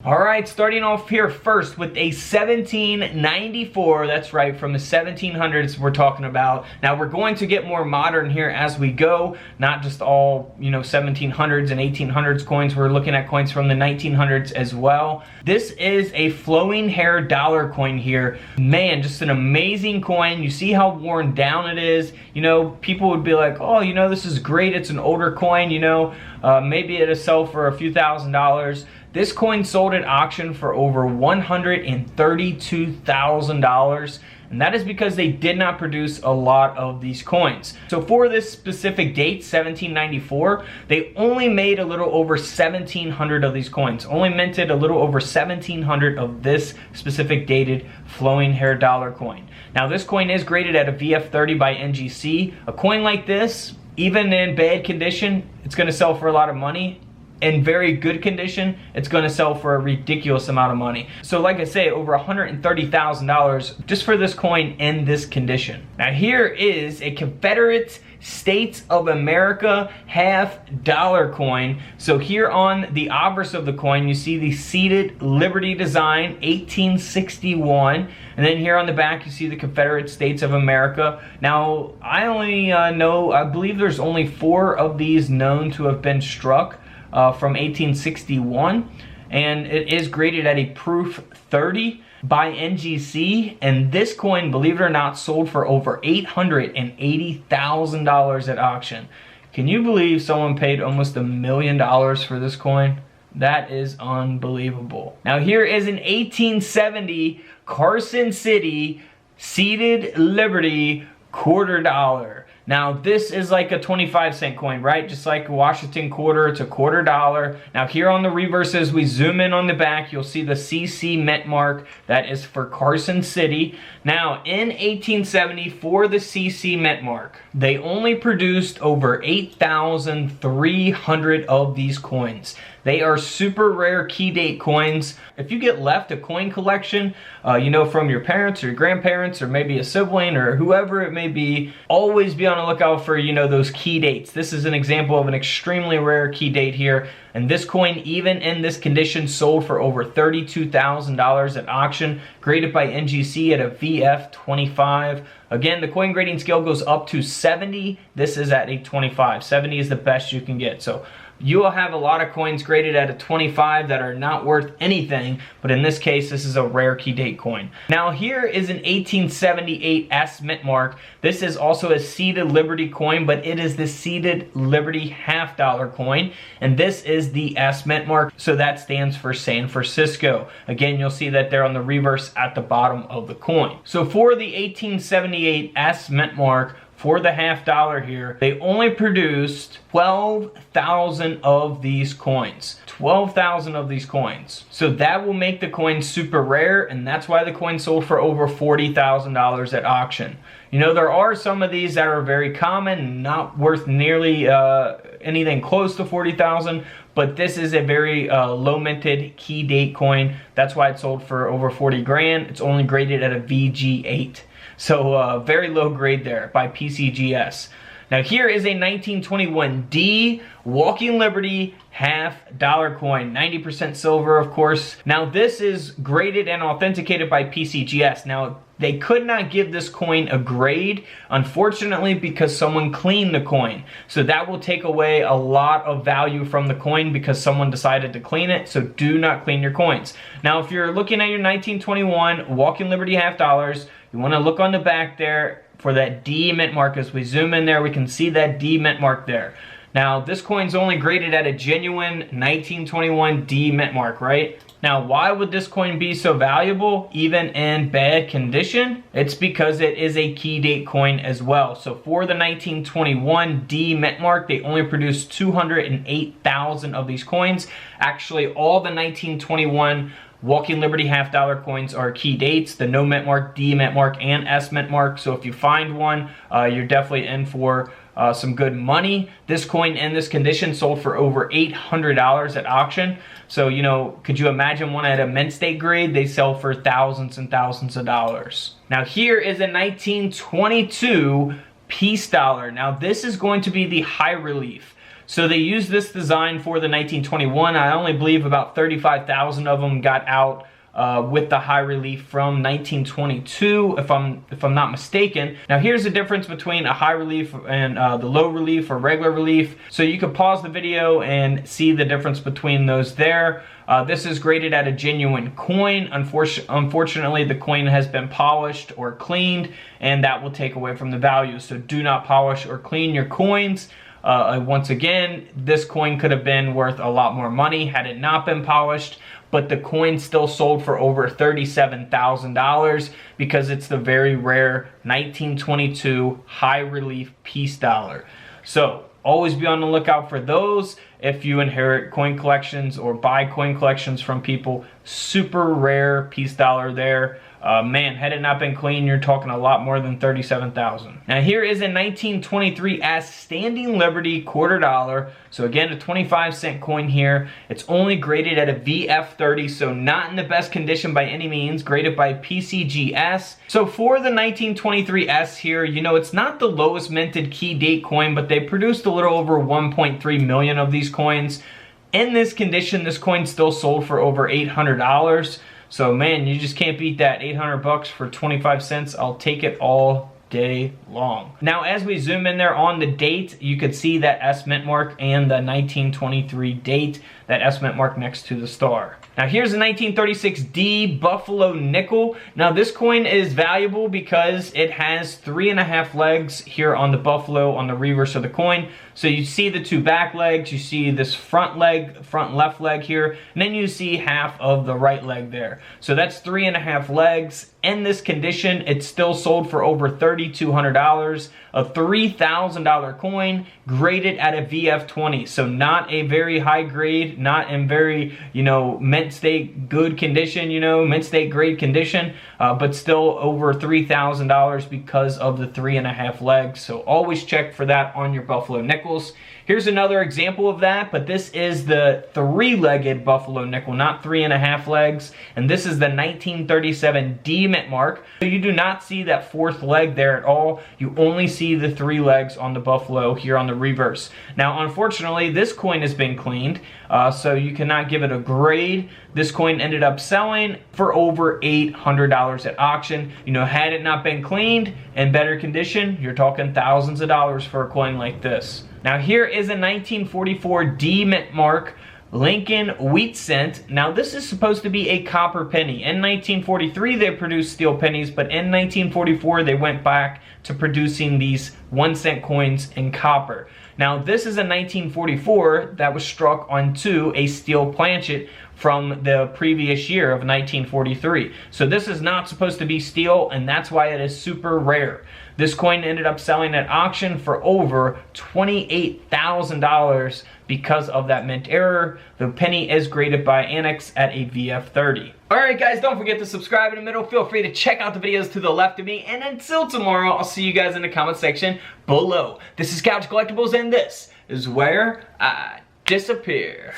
All right, starting off here first with a 1794. That's right, from the 1700s we're talking about. Now we're going to get more modern here as we go, not just all, 1700s and 1800s coins. We're looking at coins from the 1900s as well. This is a flowing hair dollar coin here. Man, just an amazing coin. You see how worn down it is. People would be like, oh, this is great. It's an older coin, maybe it'll sell for a few $1,000s. This coin sold at auction for over $132,000, and that is because they did not produce a lot of these coins. So for this specific date, 1794, they only made a little over 1,700 of these coins. Only minted a little over 1,700 of this specific dated flowing hair dollar coin. Now this coin is graded at a VF30 by NGC. A coin like this, even in bad condition, it's going to sell for a lot of money. In very good condition, it's going to sell for a ridiculous amount of money. So like I say, over $130,000 just for this coin in this condition. Now here is a Confederate States of America $half coin. So here on the obverse of the coin, you see the seated Liberty design, 1861. And then here on the back, you see the Confederate States of America. Now, I believe there's only 4 of these known to have been struck from 1861, and it is graded at a proof 30 by NGC, and this coin, believe it or not, sold for over $880,000 at auction. Can you believe someone paid almost $1 million for this coin? That is unbelievable. Now here is an 1870 Carson City seated Liberty $quarter. Now this is like a 25-cent coin, right? Just like a Washington quarter, it's a $quarter. Now here on the reverse, as we zoom in on the back, you'll see the CC Mint mark. That is for Carson City. Now in 1870, for the CC Mint mark, they only produced over 8,300 of these coins. They are super rare key date coins. If you get left a coin collection, from your parents or your grandparents or maybe a sibling or whoever it may be, always be on the lookout for, those key dates. This is an example of an extremely rare key date here. And this coin, even in this condition, sold for over $32,000 at auction, graded by NGC at a VF25. Again, the coin grading scale goes up to 70. This is at a 25. 70 is the best you can get. So you will have a lot of coins graded at a 25 that are not worth anything, but in this case, this is a rare key date coin. Now here is an 1878 S Mint mark. This is also a seated Liberty coin, but it is the seated Liberty $half coin, and this is the S Mint mark, so that stands for San Francisco. Again, you'll see that there on the reverse at the bottom of the coin. So for the 1878 S Mint mark, for the $half here, they only produced 12,000 of these coins. 12,000 of these coins. So that will make the coin super rare, and that's why the coin sold for over $40,000 at auction. There are some of these that are very common, not worth nearly anything close to 40,000, but this is a very low minted key date coin. That's why it sold for over 40 grand. It's only graded at a VG8. So very low grade there by PCGS. Now here is a 1921 D Walking Liberty $half coin, 90% silver, of course. Now this is graded and authenticated by PCGS. Now they could not give this coin a grade, unfortunately, because someone cleaned the coin. So that will take away a lot of value from the coin because someone decided to clean it. So do not clean your coins. Now if you're looking at your 1921 Walking Liberty $half, you want to look on the back there for that D mint mark. As we zoom in there, we can see that D mint mark there. Now, this coin's only graded at a genuine 1921 D mint mark, right? Now, why would this coin be so valuable, even in bad condition? It's because it is a key date coin as well. So for the 1921 D mint mark, they only produced 208,000 of these coins. Actually, all the 1921 Walking Liberty $half coins are key dates, the no mint mark, D mint mark, and S mint mark. So if you find one, you're definitely in for some good money. This coin in this condition sold for over $800 at auction. So, could you imagine one at a mint state grade? They sell for thousands and thousands of dollars. Now here is a 1922 peace dollar. Now this is going to be the high relief. So they used this design for the 1921. I only believe about 35,000 of them got out with the high relief from 1922, if I'm not mistaken. Now here's the difference between a high relief and the low relief or regular relief. So you can pause the video and see the difference between those there. This is graded at a genuine coin. Unfortunately, the coin has been polished or cleaned, and that will take away from the value. So do not polish or clean your coins. Once again, this coin could have been worth a lot more money had it not been polished, but the coin still sold for over $37,000 because it's the very rare 1922 high relief piece dollar. So always be on the lookout for those if you inherit coin collections or buy coin collections from people. Super rare piece dollar there. Man, had it not been clean, you're talking a lot more than $37,000. Now here is a 1923 as Standing Liberty $quarter. So again, a 25-cent coin here. It's only graded at a VF30, so not in the best condition by any means, graded by PCGS. So for the 1923S here, you know, it's not the lowest minted key date coin, but they produced a little over 1.3 million of these coins. In this condition, this coin still sold for over $800. So man, you just can't beat that. 800 bucks for 25 cents. I'll take it all day long. Now as we zoom in there on the date, you could see that S mint mark and the 1923 date, that S mint mark next to the star. Now here's the 1936D Buffalo nickel. Now this coin is valuable because it has 3.5 legs here on the buffalo on the reverse of the coin. So you see the two back legs, you see this front leg, front left leg here, and then you see half of the right leg there. So that's 3.5 legs. In this condition, it's still sold for over $3,200. A $3,000 coin graded at a VF20. So not a very high grade, not in very, you know, mint state good condition, you know, mint state grade condition, but still over $3,000 because of the 3.5 legs. So always check for that on your Buffalo nickels. Here's another example of that, but this is the 3-legged Buffalo nickel, not 3.5 legs. And this is the 1937 D mint mark. So you do not see that 4th leg there at all. You only see the 3 legs on the Buffalo here on the reverse. Now, unfortunately, this coin has been cleaned, so you cannot give it a grade. This coin ended up selling for over $800 at auction. You know, had it not been cleaned in better condition, you're talking thousands of dollars for a coin like this. Now here is a 1944 D mint mark Lincoln wheat cent. Now this is supposed to be a copper penny. In 1943 they produced steel pennies, but in 1944 they went back to producing these 1-cent coins in copper. Now this is a 1944 that was struck onto a steel planchet from the previous year of 1943. So this is not supposed to be steel, and that's why it is super rare. This coin ended up selling at auction for over $28,000 because of that mint error. The penny is graded by Annex at a VF30. Alright guys, don't forget to subscribe in the middle. Feel free to check out the videos to the left of me. And until tomorrow, I'll see you guys in the comment section below. This is Couch Collectibles, and this is where I disappear.